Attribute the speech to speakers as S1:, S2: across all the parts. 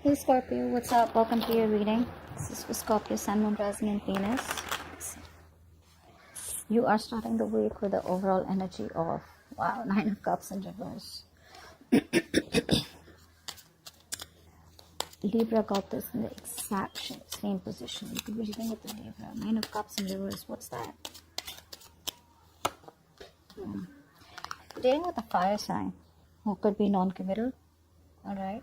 S1: Hey Scorpio, what's up? Welcome to your reading. This is for Scorpio, Sun, Moon, Rising, and Venus. You are starting the week with the overall energy of, wow, Nine of Cups in reverse. Libra got this in the exact same position. You could be reading with the Libra. Nine of Cups in reverse, what's that? Dealing with a fire sign who could be non-committal. Alright,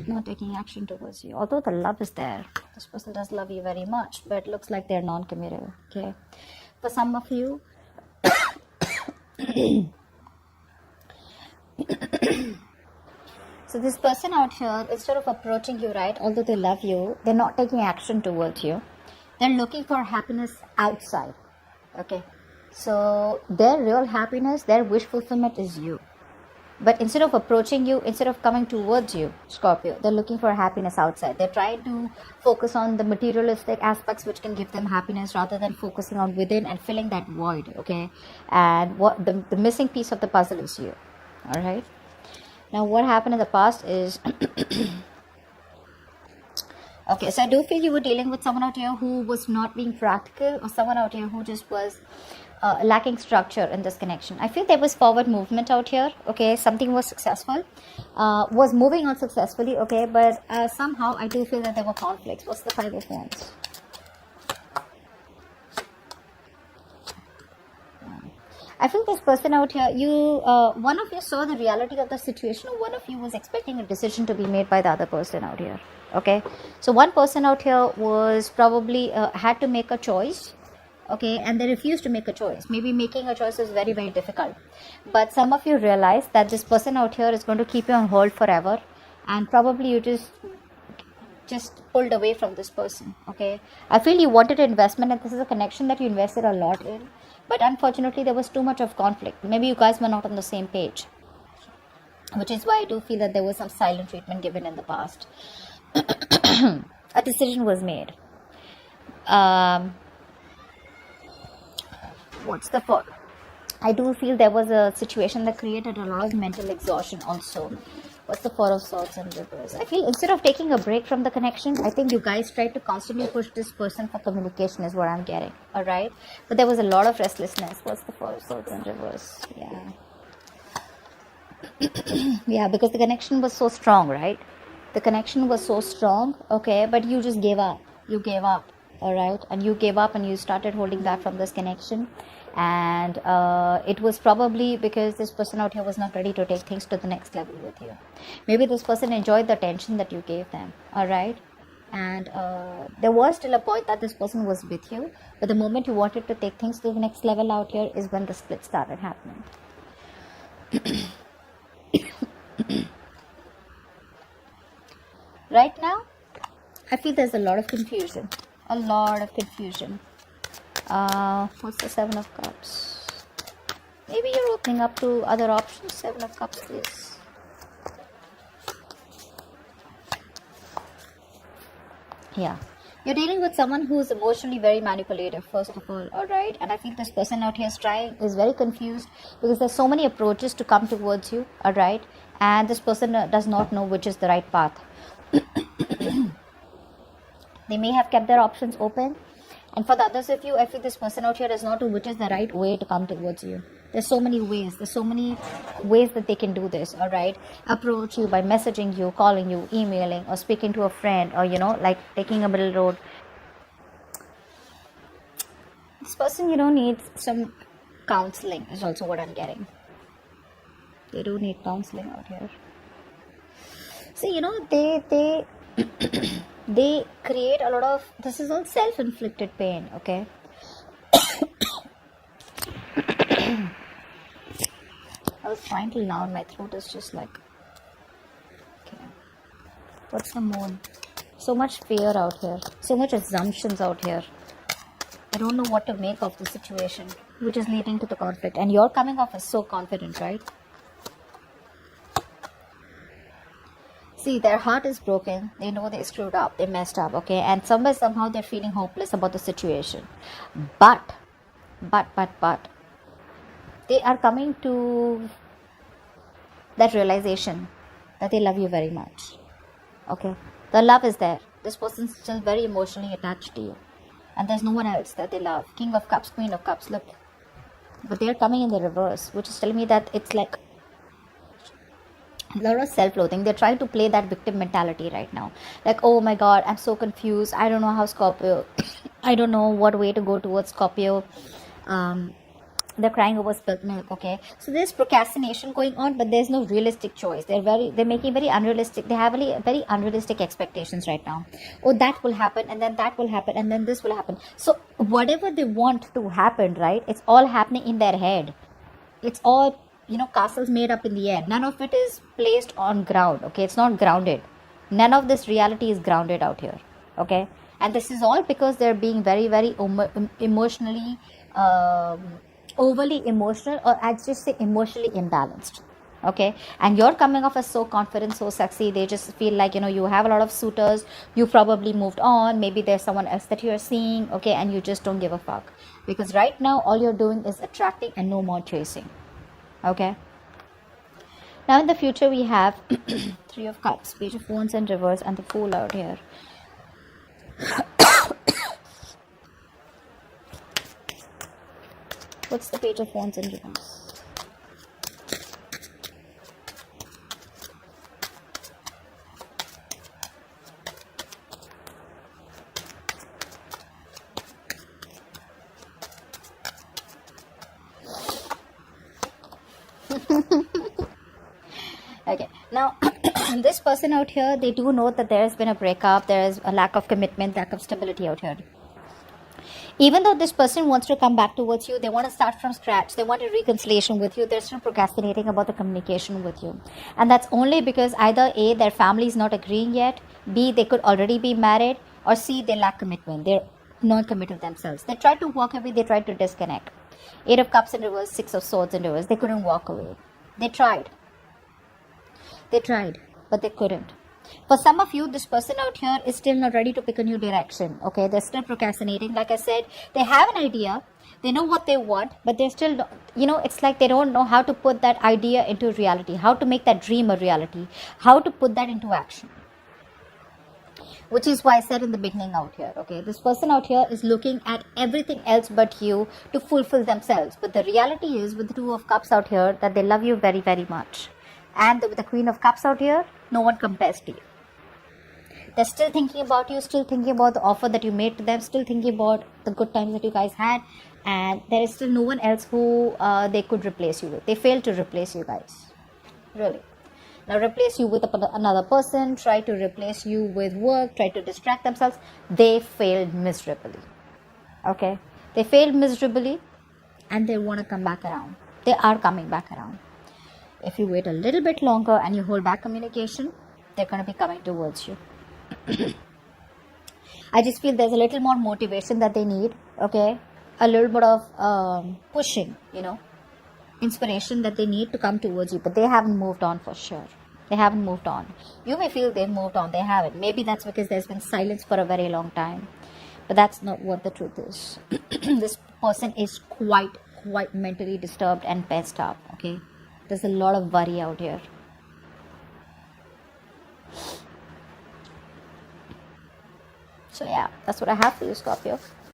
S1: not taking action towards you. Although the love is there, this person does love you very much, but it looks like they're non-committal. Okay, for some of you, so this person out here, instead of approaching you, right, although they love you, they're not taking action towards you. They're looking for happiness outside. Okay, so their real happiness, their wish fulfillment is you. But instead of approaching you, instead of coming towards you, Scorpio, they're looking for happiness outside. They're trying to focus on the materialistic aspects which can give them happiness rather than focusing on within and filling that void, okay? And what the missing piece of the puzzle is you, all right? Now, what happened in the past is... Okay, so I do feel you were dealing with someone out here who was not being practical, or someone out here who just was lacking structure in this connection. I feel there was forward movement out here, okay, something was successful, was moving on successfully, okay, but somehow I do feel that there were conflicts. What's the Five of Wands? I feel this person out here, one of you saw the reality of the situation, or one of you was expecting a decision to be made by the other person out here, okay? So one person out here was probably had to make a choice, okay, and they refused to make a choice. Maybe making a choice is very, very difficult. But some of you realize that this person out here is going to keep you on hold forever, and probably you just pulled away from this person, okay? I feel you wanted an investment, and this is a connection that you invested a lot in. But unfortunately, there was too much of conflict. Maybe you guys were not on the same page, which is why I do feel that there was some silent treatment given in the past. A decision was made. What's the fault? I do feel there was a situation that created a lot of mental exhaustion also. What's the Four of Swords in reverse? I feel instead of taking a break from the connection, I think you guys tried to constantly push this person for communication is what I'm getting. Alright? But there was a lot of restlessness. What's the Four of Swords in reverse? Yeah. Yeah, because the connection was so strong, right? The connection was so strong, okay, but you just gave up. You gave up. Alright? And you gave up and you started holding back from this connection. And it was probably because this person out here was not ready to take things to the next level with you. Maybe this person enjoyed the attention that you gave them, all right? And there was still a point that this person was with you, but the moment you wanted to take things to the next level out here is when the split started happening. Right now, I feel there's a lot of confusion. A lot of confusion. What's the Seven of Cups? Maybe you're opening up to other options. Seven of Cups, please. Yeah. You're dealing with someone who is emotionally very manipulative, first of all. Alright. And I think this person out here is very confused because there's so many approaches to come towards you. Alright. And this person does not know which is the right path. They may have kept their options open. And for the others of you, I feel this person out here does not know which is the right way to come towards you. There's so many ways. There's so many ways that they can do this, all right? Approach you by messaging you, calling you, emailing, or speaking to a friend, or, like taking a middle road. This person, needs some counseling is also what I'm getting. They do need counseling out here. So, they... they create a lot of, this is all self-inflicted pain, okay? I was trying to learn, my throat is just like, okay. What's the Moon? So much fear out here, so much assumptions out here. I don't know what to make of the situation, which is leading to the conflict. And you're coming off as so confident, right? See, their heart is broken. They know they screwed up. They messed up, okay? And somehow they're feeling hopeless about the situation. But, they are coming to that realization that they love you very much. Okay, the love is there. This person's still very emotionally attached to you, and there's no one else that they love. King of Cups, Queen of Cups, look. But they're coming in the reverse, which is telling me that it's like a lot of self-loathing. They're trying to play that victim mentality right now. Like, oh my god, I'm so confused. I don't know how Scorpio, I don't know what way to go towards Scorpio. They're crying over spilt milk. Okay, so there's procrastination going on, but there's no realistic choice. They're making very unrealistic, they have very unrealistic expectations right now. Oh, that will happen, and then that will happen, and then this will happen. So whatever they want to happen, right, it's all happening in their head. It's all, castles made up in the air. None of it is placed on ground. Okay, it's not grounded. None of this reality is grounded out here. Okay, and this is all because they're being very emotionally overly emotional, or I'd just say emotionally imbalanced. Okay, and you're coming off as so confident, so sexy. They just feel like, you have a lot of suitors, you probably moved on, maybe there's someone else that you're seeing. Okay, and you just don't give a fuck, because right now all you're doing is attracting and no more chasing. Okay, now in the future we have Three of Cups, Page of Wands in reverse, and the Fool out here. What's the Page of Wands in reverse? Okay, now this person out here, they do know that there has been a breakup, there is a lack of commitment, lack of stability out here. Even though this person wants to come back towards you, they want to start from scratch, they want a reconciliation with you, they're still procrastinating about the communication with you. And that's only because either A, their family is not agreeing yet, B, they could already be married, or C, they lack commitment, they're non-committed themselves. They tried to walk away, they tried to disconnect. Eight of Cups in reverse, Six of Swords in reverse, they couldn't walk away. They tried, but they couldn't. For some of you, this person out here is still not ready to pick a new direction. Okay, they're still procrastinating. Like I said, they have an idea, they know what they want, but they're still, it's like they don't know how to put that idea into reality, how to make that dream a reality, how to put that into action. Which is why I said in the beginning out here, okay, this person out here is looking at everything else but you to fulfill themselves. But the reality is, with the Two of Cups out here, that they love you very much. And with the Queen of Cups out here, no one compares to you. They're still thinking about you, still thinking about the offer that you made to them, still thinking about the good times that you guys had. And there is still no one else who they could replace you with. They failed to replace you guys. Really. Now replace you with another person, try to replace you with work, try to distract themselves. They failed miserably. Okay? They failed miserably, and they want to come back around. They are coming back around. If you wait a little bit longer and you hold back communication, they're going to be coming towards you. I just feel there's a little more motivation that they need. Okay? A little bit of pushing, inspiration that they need to come towards you. But they haven't moved on for sure. They haven't moved on. You may feel they've moved on. They haven't. Maybe that's because there's been silence for a very long time. But that's not what the truth is. This person is quite mentally disturbed and pissed up. Okay? There's a lot of worry out here. So yeah, that's what I have for you, Scorpio.